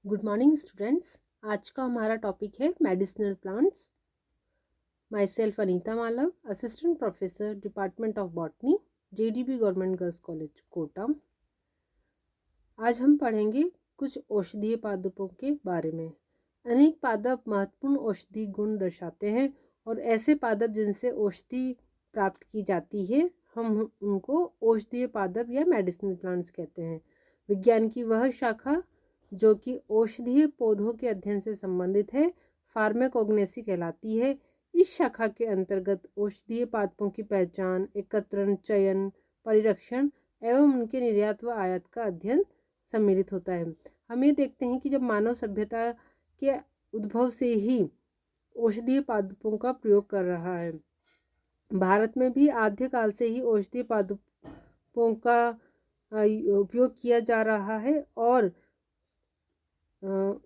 Good morning students. आज का हमारा टॉपिक है medicinal plants. Myself Anita Malav, assistant professor, department of botany, JDB government girls college Kota. आज हम पढ़ेंगे कुछ औषधीय पादपों के बारे में। अनेक पादप महत्वपूर्ण औषधि गुण दर्शाते हैं और ऐसे पादप जिनसे औषधि प्राप्त की जाती है हम उनको औषधीय पादप या मेडिसिनल प्लांट्स कहते हैं। विज्ञान की वह शाखा जो कि औषधीय पौधों के अध्ययन से संबंधित है फार्माकोग्नोसी कहलाती है। इस शाखा के अंतर्गत औषधीय पादपों की पहचान, एकत्रण, चयन, परिरक्षण एवं उनके निर्यात व आयात का अध्ययन सम्मिलित होता है। हम ये देखते हैं कि जब मानव सभ्यता के उद्भव से ही औषधीय पादपों का प्रयोग कर रहा है। भारत में भी आद्यकाल से ही औषधीय पादपों का उपयोग किया जा रहा है और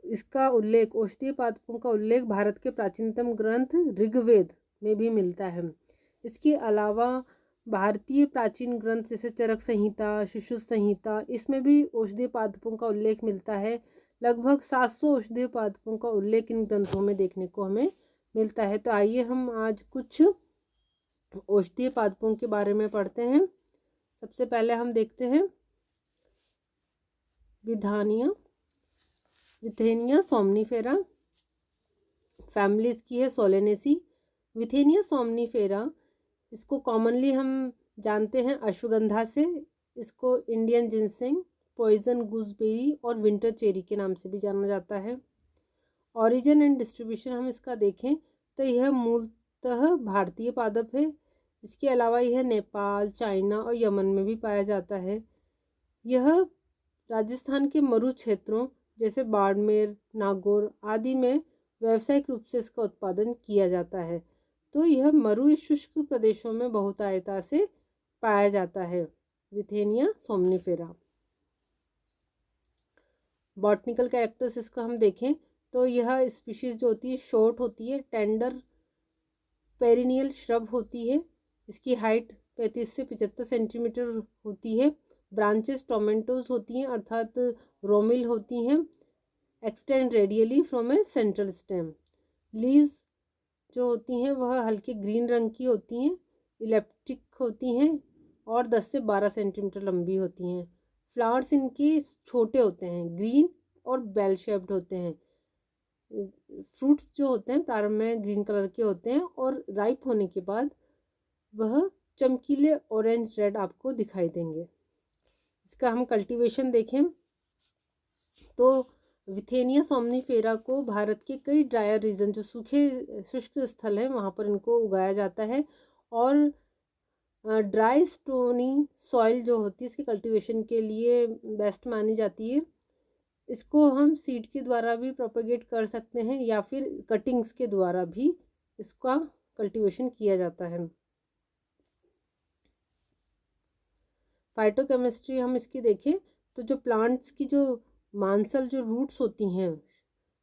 इसका उल्लेख, औषधीय पादपों का उल्लेख भारत के प्राचीनतम ग्रंथ ऋग्वेद में भी मिलता है। इसके अलावा भारतीय प्राचीन ग्रंथ जैसे चरक संहिता, शिशु संहिता, इसमें भी औषधीय पादपों का उल्लेख मिलता है। लगभग 700 औषधीय पादपों का उल्लेख इन ग्रंथों में देखने को हमें मिलता है। तो आइए हम आज कुछ औषधीय पादपों के बारे में पढ़ते हैं। सबसे पहले हम देखते हैं विथेनिया सोमनीफेरा। फैमिली इसकी है सोलेनेसी। विथेनिया सोमनीफेरा, इसको कॉमनली हम जानते हैं अश्वगंधा से। इसको इंडियन जिनसेंग, पॉइजन गूसबेरी और विंटर चेरी के नाम से भी जाना जाता है। ओरिजिन एंड डिस्ट्रीब्यूशन हम इसका देखें तो यह मूलतः भारतीय पादप है। इसके अलावा यह नेपाल, चाइना और यमन में भी पाया जाता है। यह राजस्थान के मरु क्षेत्रों जैसे बाड़मेर, नागौर आदि में व्यावसायिक रूप से इसका उत्पादन किया जाता है। तो यह मरु शुष्क प्रदेशों में बहुतायता से पाया जाता है। विथेनिया सोमनीफेरा। बॉटनिकल कैरेक्टर्स इसका हम देखें तो यह स्पीशीज जो होती है शॉर्ट होती है, टेंडर पेरिनियल श्रब होती है। इसकी हाइट 35 से 75 सेंटीमीटर होती है। ब्रांचेस टोमेंटोज होती हैं अर्थात रोमिल होती हैं। Extend radially from A central stem. Leaves जो होती हैं वह हल्के ग्रीन रंग की होती हैं, इलेप्टिक होती हैं और 10 से 12 सेंटीमीटर लंबी होती हैं। फ्लावर्स इनके छोटे होते हैं, ग्रीन और बेल शेप्ड होते हैं। फ्रूट्स जो होते हैं प्रारंभ में ग्रीन कलर के होते हैं और राइप होने के बाद वह चमकीले ऑरेंज रेड आपको दिखाई देंगे। इसका हम कल्टीवेशन देखें तो विथेनिया सोमनीफेरा को भारत के कई ड्रायर रीजन जो सूखे शुष्क स्थल हैं वहाँ पर इनको उगाया जाता है और ड्राई स्टोनी सॉइल जो होती है इसके कल्टीवेशन के लिए बेस्ट मानी जाती है। इसको हम सीड के द्वारा भी प्रोपेगेट कर सकते हैं या फिर कटिंग्स के द्वारा भी इसका कल्टीवेशन किया जाता है। फाइटोकेमिस्ट्री हम इसकी देखें तो जो प्लांट्स की जो मांसल जो रूट्स होती हैं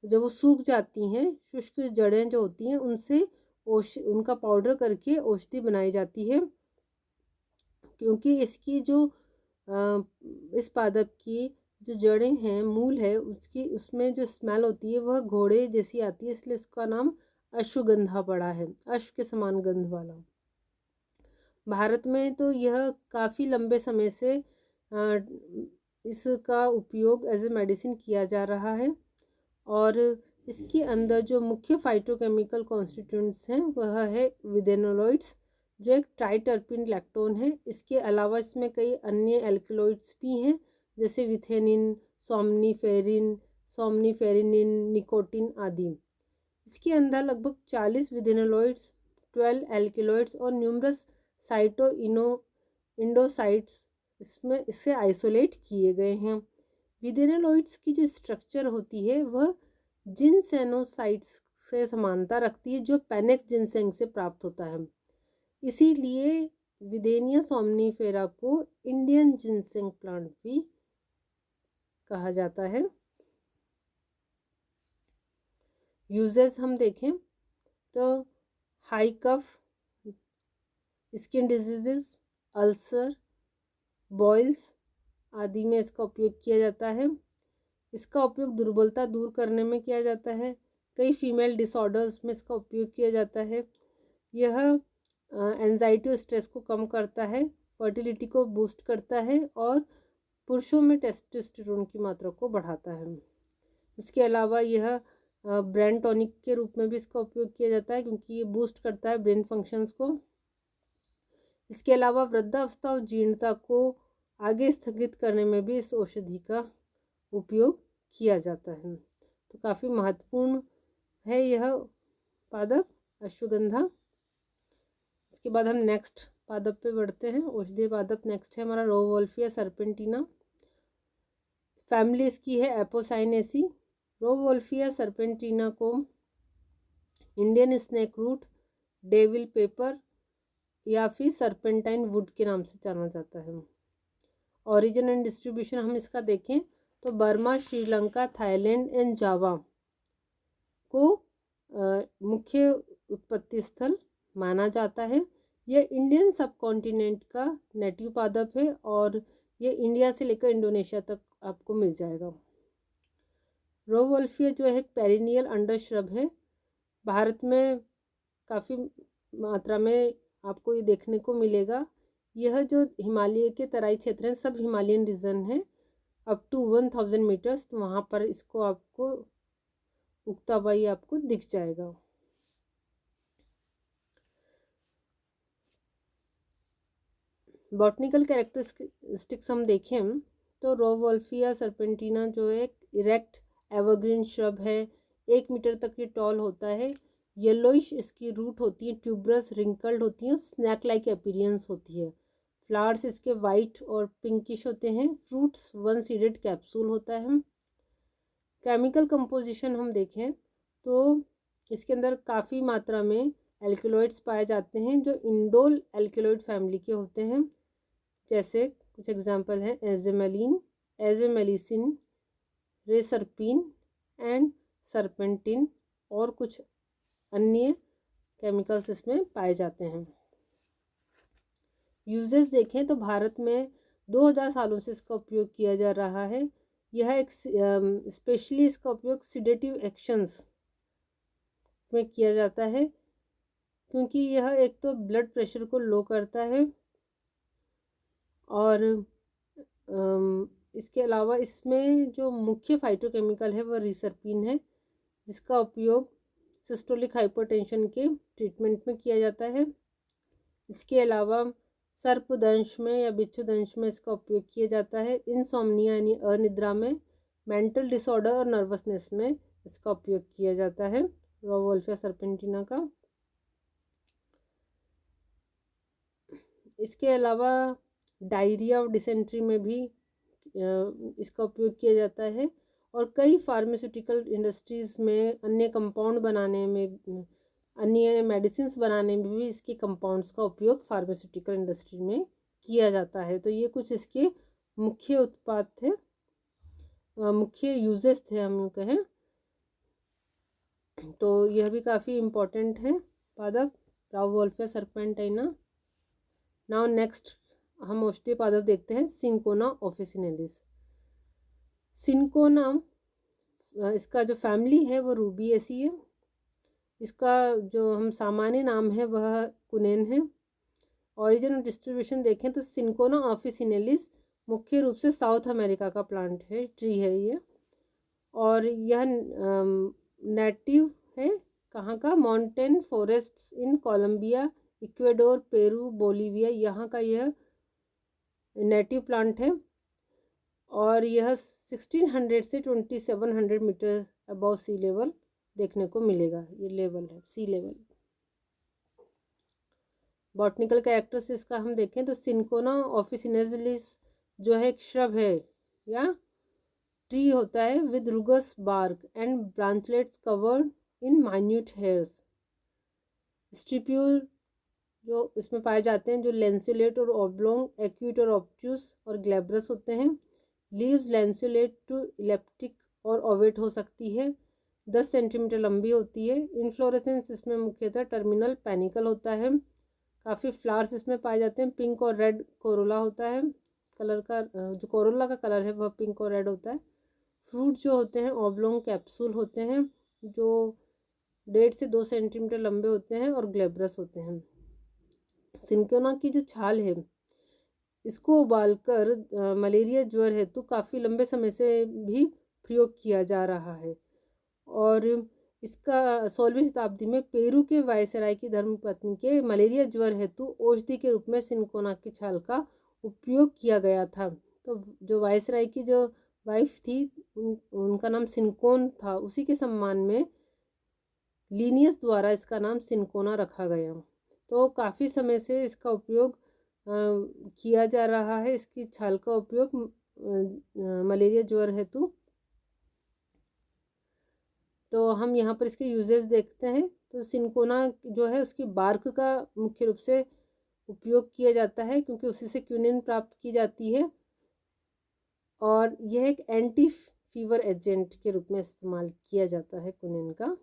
जब वो सूख जाती हैं, शुष्क जड़ें जो होती हैं उनसे उनका पाउडर करके औषधि बनाई जाती है। क्योंकि इसकी जो इस पादप की जो जड़ें हैं, मूल है, उसमें जो स्मेल होती है वह घोड़े जैसी आती है, इसलिए इसका नाम अश्वगंधा पड़ा है, अश्व के समान गंध वाला। भारत में तो यह काफ़ी लंबे समय से इसका उपयोग एज ए मेडिसिन किया जा रहा है और इसके अंदर जो मुख्य फाइटोकेमिकल कॉन्स्टिट्यूएंट्स हैं वह है विदेनोलॉइड्स जो एक ट्राइटर्पिन लैक्टोन है। इसके अलावा इसमें कई अन्य एल्कलॉइड्स भी हैं जैसे विथेनिन, सोमनीफेरिनिन, निकोटिन आदि। इसके अंदर लगभग 40 विदेनोलॉइड्स, 12 एल्कलॉइड्स और न्यूमरस इंडोसाइट्स इससे आइसोलेट किए गए हैं। विदेनोलॉइड्स की जो स्ट्रक्चर होती है वह जिनसेनोसाइट्स से समानता रखती है जो पेनेक्स जिनसेंग से प्राप्त होता है। इसीलिए विथेनिया सोमनीफेरा को इंडियन जिनसेंग प्लांट भी कहा जाता है। यूजेस हम देखें तो हाई कफ, स्किन डिजीजेस, अल्सर, बॉयल्स आदि में इसका उपयोग किया जाता है। इसका उपयोग दुर्बलता दूर करने में किया जाता है। कई फीमेल डिसऑर्डर्स में इसका उपयोग किया जाता है। यह एंजाइटी और स्ट्रेस को कम करता है, फर्टिलिटी को बूस्ट करता है और पुरुषों में टेस्टोस्टेरोन की मात्रा को बढ़ाता है। इसके अलावा यह ब्रेन टॉनिक के रूप में भी इसका उपयोग किया जाता है, क्योंकि ये बूस्ट करता है ब्रेन फंक्शंस को। इसके अलावा वृद्धावस्था और जीर्णता को आगे स्थगित करने में भी इस औषधि का उपयोग किया जाता है। तो काफ़ी महत्वपूर्ण है यह पादप अश्वगंधा। इसके बाद हम नेक्स्ट पादप पे बढ़ते हैं। औषधीय पादप नेक्स्ट है हमारा रोवोल्फिया सर्पेंटिना। फैमिली इसकी है एपोसाइनेसी। रोवोल्फिया सर्पेंटिना को Indian snake root, devil pepper या फिर सर्पेंटाइन वुड के नाम से जाना जाता है। ओरिजिन एंड डिस्ट्रीब्यूशन हम इसका देखें तो बर्मा, श्रीलंका, थाईलैंड एंड जावा को मुख्य उत्पत्ति स्थल माना जाता है। यह इंडियन सब कॉन्टिनेंट का नेटिव पादप है और ये इंडिया से लेकर इंडोनेशिया तक आपको मिल जाएगा। रोवोल्फिया जो है एक पेरिनियल अंडर श्रब है। भारत में काफ़ी मात्रा में आपको ये देखने को मिलेगा। यह जो हिमालय के तराई क्षेत्र हैं, सब हिमालयन रीजन है, अप टू 1000 मीटर्स, तो वहाँ पर इसको आपको उगता हुआ ही आपको दिख जाएगा। बॉटनिकल कैरेक्टरिस्टिक्स हम देखें तो रोवोल्फिया सर्पेंटिना जो है एक इरेक्ट एवरग्रीन श्रब है। 1 मीटर तक ये टॉल होता है। येलोइश इसकी रूट होती है, ट्यूबरस, रिंकल्ड होती हैं, स्नैक लाइक अपीयरेंस होती है। फ्लावर्स इसके वाइट और पिंकिश होते हैं। फ्रूट्स 1 सीडेड कैप्सूल होता है। केमिकल कंपोजिशन हम देखें तो इसके अंदर काफ़ी मात्रा में एल्केलॉइड्स पाए जाते हैं जो इंडोल एल्केलॉइड फैमिली के होते हैं। जैसे कुछ एग्जांपल हैं एजेमेलिन, एजेमेलिसिन, रेसरपिन एंड सर्पेंटिन और कुछ अन्य केमिकल्स इसमें पाए जाते हैं। यूजेस देखें तो भारत में 2000 सालों से इसका उपयोग किया जा रहा है। यह एक स्पेशली इसका उपयोग सिडेटिव एक्शंस में किया जाता है, क्योंकि यह एक तो ब्लड प्रेशर को लो करता है और इसके अलावा इसमें जो मुख्य फाइटोकेमिकल है वह रिसरपिन है, जिसका उपयोग सिस्टोलिक हाइपरटेंशन के ट्रीटमेंट में किया जाता है। इसके अलावा सर्पदंश में या बिच्छुदंश में इसका उपयोग किया जाता है। इंसोम्निया यानी अनिद्रा में, मेंटल डिसऑर्डर और नर्वसनेस में इसका उपयोग किया जाता है रोवोल्फिया सर्पेंटिना का। इसके अलावा डायरिया और डिसेंट्री में भी इसका उपयोग किया जाता है और कई फार्मास्यूटिकल इंडस्ट्रीज़ में अन्य कंपाउंड बनाने में, अन्य मेडिसिन्स बनाने में भी इसके कंपाउंड्स का उपयोग फार्मास्यूटिकल इंडस्ट्री में किया जाता है। तो ये कुछ इसके मुख्य उत्पाद थे, मुख्य यूजेस थे हम कहें तो। यह भी काफ़ी इम्पोर्टेंट है पादप रोवोल्फिया सर्पेंटिना। नाउ नेक्स्ट हम औषधीय पादप देखते हैं सिंकोना ऑफिसिनेलिस। सिंकोना इसका जो फैमिली है वो रूबिएसी है। इसका जो हम सामान्य नाम है वह कुनेन है। ओरिजिन और डिस्ट्रीब्यूशन देखें तो सिंकोना ऑफिसिनेलिस मुख्य रूप से साउथ अमेरिका का प्लांट है, ट्री है ये, और यह नेटिव है कहाँ का, माउंटेन फॉरेस्ट्स इन कोलंबिया, इक्वेडोर, पेरू, बोलीविया, यहाँ का यह नेटिव प्लांट है और यह 1600 से 2700 मीटर अबव सी लेवल देखने को मिलेगा। ये लेवल है सी लेवल। बॉटनिकल कैरेक्टर्स इसका हम देखें तो सिंकोना ऑफिसिनेलिस जो है एक श्रब है या ट्री होता है with rugose bark and branchlets covered in minute hairs. Stipule जो इसमें पाए जाते हैं जो लेंसुलेट और ऑब्लोंग, एक्यूट और ऑब्ट्यूस और ग्लैब्रस होते हैं। लीव्स लेंसुलेट टू इलेप्टिक और ओवेट हो सकती है। 10 सेंटीमीटर लंबी होती है। इन्फ्लोरेसेंस इसमें मुख्यतः टर्मिनल पैनिकल होता है। काफ़ी फ्लावर्स इसमें पाए जाते हैं। पिंक और रेड कोरोला होता है, कलर का जो कोरोला का कलर है वह पिंक और रेड होता है। फ्रूट जो होते हैं ऑब्लोंग कैप्सूल होते हैं जो 1.5 से 2 सेंटीमीटर लंबे होते हैं और ग्लेब्रस होते हैं। सिनकोना की जो छाल है इसको उबालकर मलेरिया ज्वर हेतु काफ़ी लंबे समय से भी प्रयोग किया जा रहा है और इसका 16वीं शताब्दी में पेरू के वायसराय की धर्मपत्नी के मलेरिया ज्वर हेतु औषधि के रूप में सिनकोना की छाल का उपयोग किया गया था। तो जो वायसराय की जो वाइफ थी उनका नाम सिनकोन था, उसी के सम्मान में लीनियस द्वारा इसका नाम सिनकोना रखा गया। तो काफ़ी समय से इसका उपयोग किया जा रहा है, इसकी छाल का उपयोग मलेरिया ज्वर हेतु। तो हम यहाँ पर इसके यूजेस देखते हैं। तो सिनकोना जो है उसकी बार्क का मुख्य रूप से उपयोग किया जाता है क्योंकि उसी से क्विनिन प्राप्त की जाती है और यह एक एंटी फीवर एजेंट के रूप में इस्तेमाल किया जाता है क्विनिन का।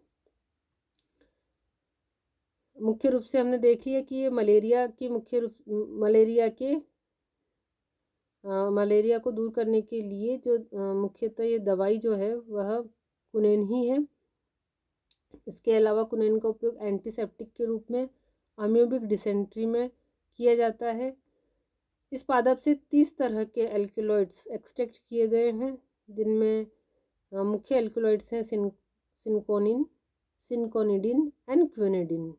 मुख्य रूप से हमने देख लिया कि ये मलेरिया को दूर करने के लिए जो मुख्यतः ये दवाई जो है वह क्विनिन ही है। इसके अलावा क्विनिन का उपयोग एंटीसेप्टिक के रूप में अम्यूबिक डिसेंट्री में किया जाता है। इस पादप से 30 तरह के एल्कलॉइड्स एक्सट्रैक्ट किए गए हैं जिनमें मुख्य एल्कलॉइड्स हैं cinchonine, cinchonidine and quinidine.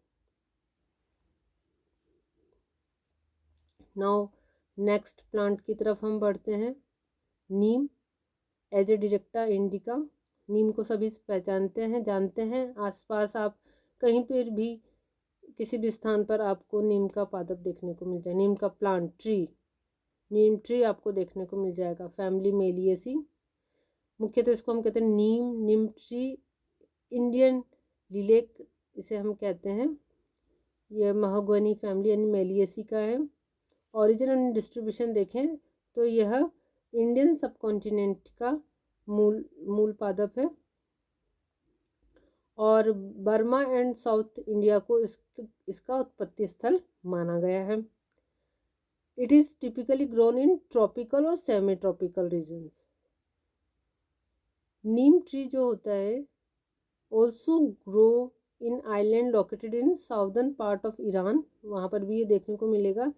Now next plant की तरफ हम बढ़ते हैं। नीम, एजेडिरेक्टा इंडिका। नीम को सभी पहचानते हैं, जानते हैं। आसपास आप कहीं पर भी किसी भी स्थान पर आपको नीम का पादप देखने को मिल जाए, नीम का प्लांट नीम ट्री आपको देखने को मिल जाएगा। फैमिली मेलिएसी, मुख्यतः इसको हम कहते हैं नीम ट्री, इंडियन लिलेक इसे हम कहते हैं। यह महोगनी फैमिली यानी मेलिएसी का है। ओरिजिन एंड डिस्ट्रीब्यूशन देखें तो यह इंडियन सबकॉन्टिनेंट का मूल पादप है और बर्मा एंड साउथ इंडिया को इसका उत्पत्ति स्थल माना गया है। It is typically grown in tropical और semi tropical regions. Neem tree जो होता है also grow in island located in southern part of Iran, वहाँ पर भी ये देखने को मिलेगा।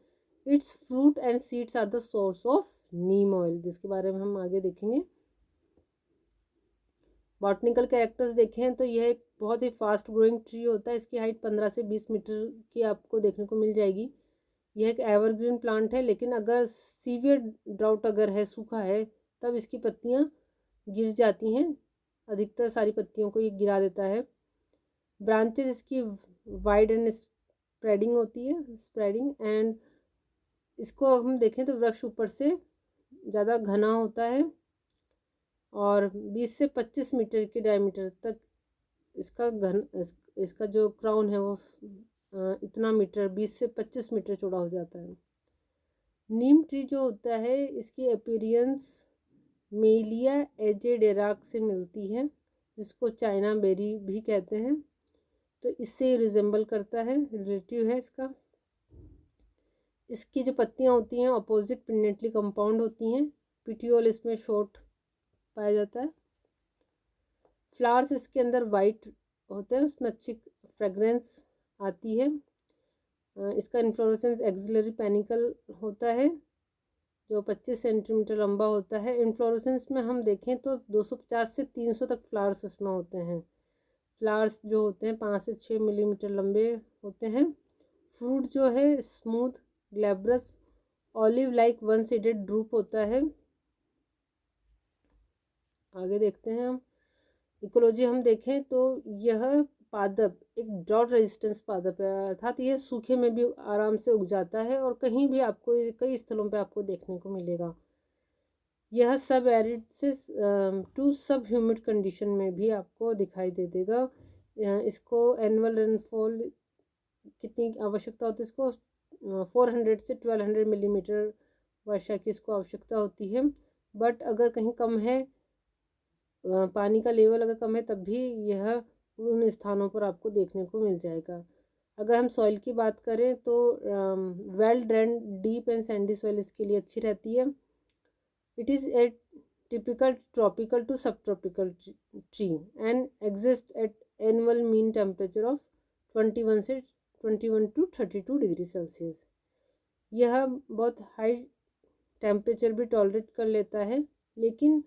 Its fruit and seeds are the source of neem oil, जिसके बारे में हम आगे देखेंगे। बॉटनिकल कैरेक्टर्स देखें तो यह एक बहुत ही फास्ट ग्रोइंग ट्री होता है। इसकी हाइट 15 से 20 मीटर की आपको देखने को मिल जाएगी। यह एक एवरग्रीन प्लांट है, लेकिन अगर सीवियर ड्राउट अगर है, सूखा है, तब इसकी पत्तियां गिर जाती हैं। अधिकतर सारी पत्तियों को ये गिरा देता है। ब्रांचेस इसकी वाइड एंड स्प्रेडिंग होती है, स्प्रेडिंग। एंड इसको हम देखें तो वृक्ष ऊपर से ज़्यादा घना होता है और 20 से 25 मीटर के डायमीटर तक इसका जो क्राउन है वो इतना मीटर 20 से 25 मीटर चौड़ा हो जाता है। नीम ट्री जो होता है इसकी अपीयरेंस मेलिया एजेडेराक से मिलती है, जिसको चाइना बेरी भी कहते हैं। तो इससे रिजेंबल करता है, रिलेटिव है इसका। इसकी जो पत्तियां होती हैं अपोजिट पिन्नेटली कंपाउंड होती हैं। पिटियोल इसमें शॉर्ट पाया जाता है। फ्लावर्स इसके अंदर वाइट होते हैं, उसमें अच्छी फ्रेगरेंस आती है। इसका इन्फ्लोरेसेंस एक्सिलरी पेनिकल होता है जो 25 सेंटीमीटर लंबा होता है। इन्फ्लोरेसेंस में हम देखें तो 250 से 300 तक फ्लावर्स इसमें होते हैं। फ्लावर्स जो होते हैं 5 से 6 मिलीमीटर लंबे होते हैं। फ्रूट जो है smooth glabrous olive like one seeded drupe होता है। आगे देखते हैं हम। इकोलॉजी हम देखें तो यह पादप एक ड्रॉट रेजिस्टेंस पादप है, अर्थात यह सूखे में भी आराम से उग जाता है और कहीं भी आपको कई स्थलों पे आपको देखने को मिलेगा। यह सब एरिड से टू सब ह्यूमिड कंडीशन में भी आपको दिखाई दे देगा। इसको एनुअल रेनफॉल कितनी आवश्यकता होती है, इसको 400 से 1200 मिलीमीटर वर्षा की इसको आवश्यकता होती है। बट अगर कहीं कम है, पानी का लेवल अगर कम है, तब भी यह उन स्थानों पर आपको देखने को मिल जाएगा। अगर हम सॉइल की बात करें तो well drained deep and Sandy soil इसके लिए अच्छी रहती है। It is a typical tropical to subtropical tree and exists at annual mean temperature of 21 to 32 degree Celsius. यह बहुत हाई टेम्परेचर भी टॉलरेट कर लेता है, लेकिन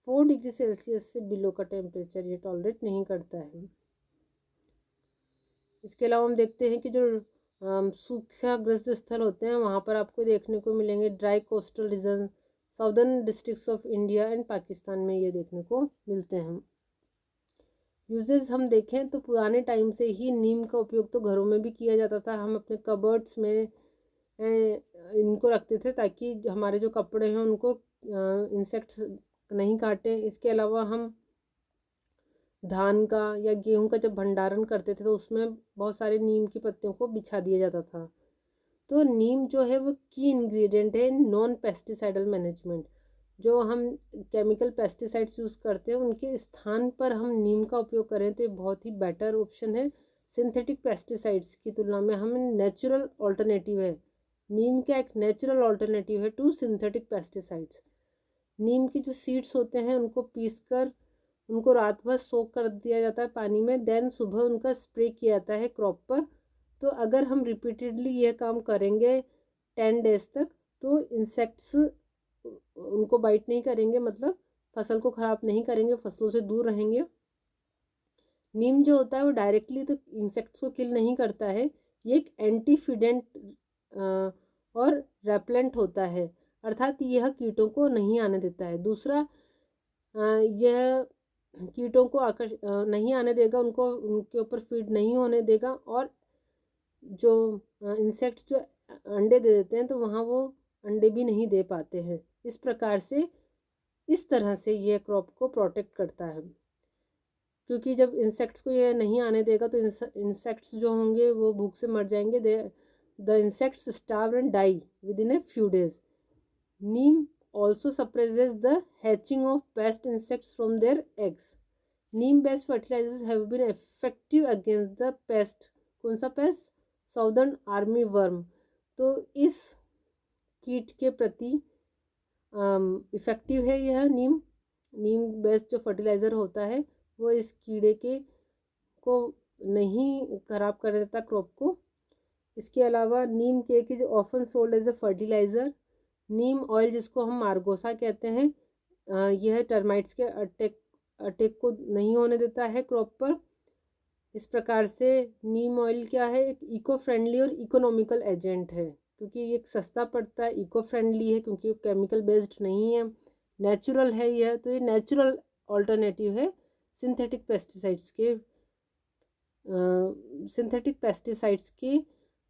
4 डिग्री सेल्सियस से बिलो का टेम्परेचर ये टॉलरेट नहीं करता है। इसके अलावा हम देखते हैं कि जो सूखाग्रस्त स्थल होते हैं वहाँ पर आपको देखने को मिलेंगे dry coastal region, southern districts of India and Pakistan में ये देखने को मिलते हैं। यूजेस हम देखें तो पुराने टाइम से ही नीम का उपयोग तो घरों में भी किया जाता था। हम अपने कबर्ड्स में इनको रखते थे ताकि हमारे जो कपड़े हैं उनको इंसेक्ट्स नहीं काटें। इसके अलावा हम धान का या गेहूं का जब भंडारण करते थे तो उसमें बहुत सारे नीम की पत्तियों को बिछा दिया जाता था। तो नीम जो है वो की इंग्रेडिएंट है नॉन पेस्टिसाइडल मैनेजमेंट। जो हम केमिकल पेस्टिसाइड्स यूज़ करते हैं उनके स्थान पर हम नीम का उपयोग करें तो ये बहुत ही बेटर ऑप्शन है। सिंथेटिक पेस्टिसाइड्स की तुलना में हमें नेचुरल ऑल्टरनेटिव है। नीम का एक नेचुरल ऑल्टरनेटिव है टू सिंथेटिक पेस्टिसाइड्स। नीम की जो सीड्स होते हैं उनको पीसकर उनको रात भर सोक कर दिया जाता है पानी में, देन सुबह उनका स्प्रे किया जाता है क्रॉप पर। तो अगर हम रिपीटेडली यह काम करेंगे 10 डेज तक तो इंसेक्ट्स उनको बाइट नहीं करेंगे, मतलब फसल को ख़राब नहीं करेंगे, फसलों से दूर रहेंगे। नीम जो होता है वो डायरेक्टली तो इंसेक्ट्स को किल नहीं करता है, ये एक एंटीफिडेंट और रेपेलेंट होता है, अर्थात यह कीटों को नहीं आने देता है। दूसरा यह कीटों को नहीं आने देगा, उनको उनके ऊपर फीड नहीं होने देगा, और जो इंसेक्ट्स जो अंडे दे देते हैं तो वहाँ वो अंडे भी नहीं दे पाते हैं। इस प्रकार से इस तरह से यह क्रॉप को प्रोटेक्ट करता है, क्योंकि जब इंसेक्ट्स को यह नहीं आने देगा तो इंसेक्ट्स जो होंगे वो भूख से मर जाएंगे। The insects starve and die within a few days. Neem also suppresses the hatching of pest insects from their eggs. Neem based fertilizers have been effective against the pest। कौन सा पेस्ट? Southern army worm. तो इस कीट के प्रति effective है यह नीम based जो फर्टिलाइज़र होता है वो इस कीड़े को नहीं खराब कर देता क्रॉप को। इसके अलावा neem cake is often sold as a fertilizer. Neem oil जिसको हम मार्गोसा कहते हैं, यह टर्माइट्स के अटैक को नहीं होने देता है क्रॉप पर। इस प्रकार से नीम ऑयल क्या है, एक इको फ्रेंडली और इकोनॉमिकल एजेंट है, क्योंकि ये सस्ता पड़ता है, इको फ्रेंडली है क्योंकि केमिकल बेस्ड नहीं है, नेचुरल है यह। तो ये नेचुरल ऑल्टरनेटिव है सिंथेटिक पेस्टिसाइड्स के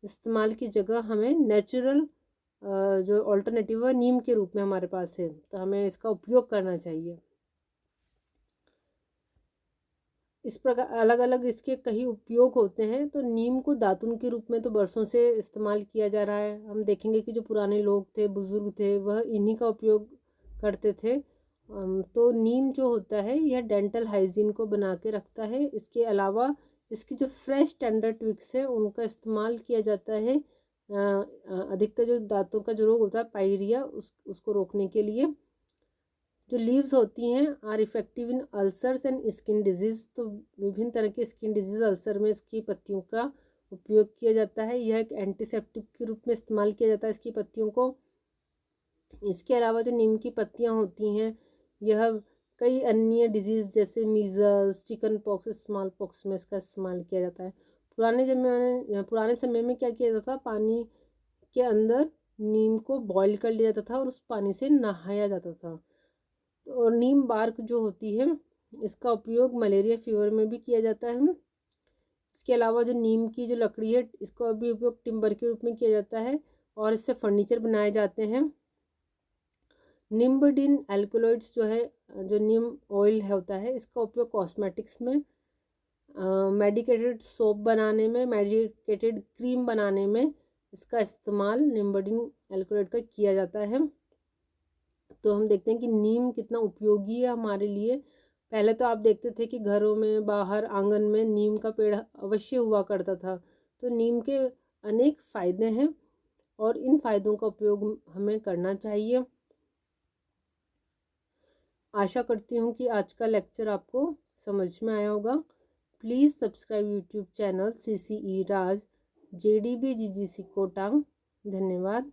इस्तेमाल की जगह हमें नेचुरल जो ऑल्टरनेटिव है नीम के रूप में हमारे पास है, तो हमें इसका उपयोग करना चाहिए। इस प्रकार अलग अलग इसके कई उपयोग होते हैं। तो नीम को दातुन के रूप में तो बरसों से इस्तेमाल किया जा रहा है। हम देखेंगे कि जो पुराने लोग थे, बुज़ुर्ग थे, वह इन्हीं का उपयोग करते थे। तो नीम जो होता है यह डेंटल हाइजीन को बना के रखता है। इसके अलावा इसकी जो फ्रेश टेंडर ट्विग्स है उनका इस्तेमाल किया जाता है अधिकतर जो दांतों का जो रोग होता है पायरिया उसको रोकने के लिए। जो लीव्स होती हैं are effective in ulcers and skin diseases. तो विभिन्न तरह के स्किन डिजीज़ अल्सर में इसकी पत्तियों का उपयोग किया जाता है। यह एक एंटीसेप्टिक के रूप में इस्तेमाल किया जाता है इसकी पत्तियों को। इसके अलावा जो नीम की पत्तियां होती हैं यह कई अन्य डिजीज़ जैसे measles, chicken pox, small pox में इसका इस्तेमाल किया जाता है। पुराने समय में क्या किया जाता था, पानी के अंदर नीम को बॉईल कर लिया जाता था और उस पानी से नहाया जाता था। और नीम बार्क जो होती है इसका उपयोग मलेरिया फीवर में भी किया जाता है। इसके अलावा जो नीम की जो लकड़ी है इसका भी उपयोग टिम्बर के रूप में किया जाता है और इससे फर्नीचर बनाए जाते हैं। निम्बडिन एल्कोलॉइड्स जो है, जो नीम ऑयल होता है, इसका उपयोग कॉस्मेटिक्स में, मेडिकेटेड सोप बनाने में, मेडिकेटेड क्रीम बनाने में इसका इस्तेमाल निम्बडिन एल्कोलॉइड का किया जाता है। तो हम देखते हैं कि नीम कितना उपयोगी है हमारे लिए। पहले तो आप देखते थे कि घरों में, बाहर, आंगन में नीम का पेड़ अवश्य हुआ करता था। तो नीम के अनेक फ़ायदे हैं और इन फ़ायदों का उपयोग हमें करना चाहिए। आशा करती हूँ कि आज का लेक्चर आपको समझ में आया होगा। Please subscribe YouTube channel CCE Raj JDB GGC Kota. धन्यवाद।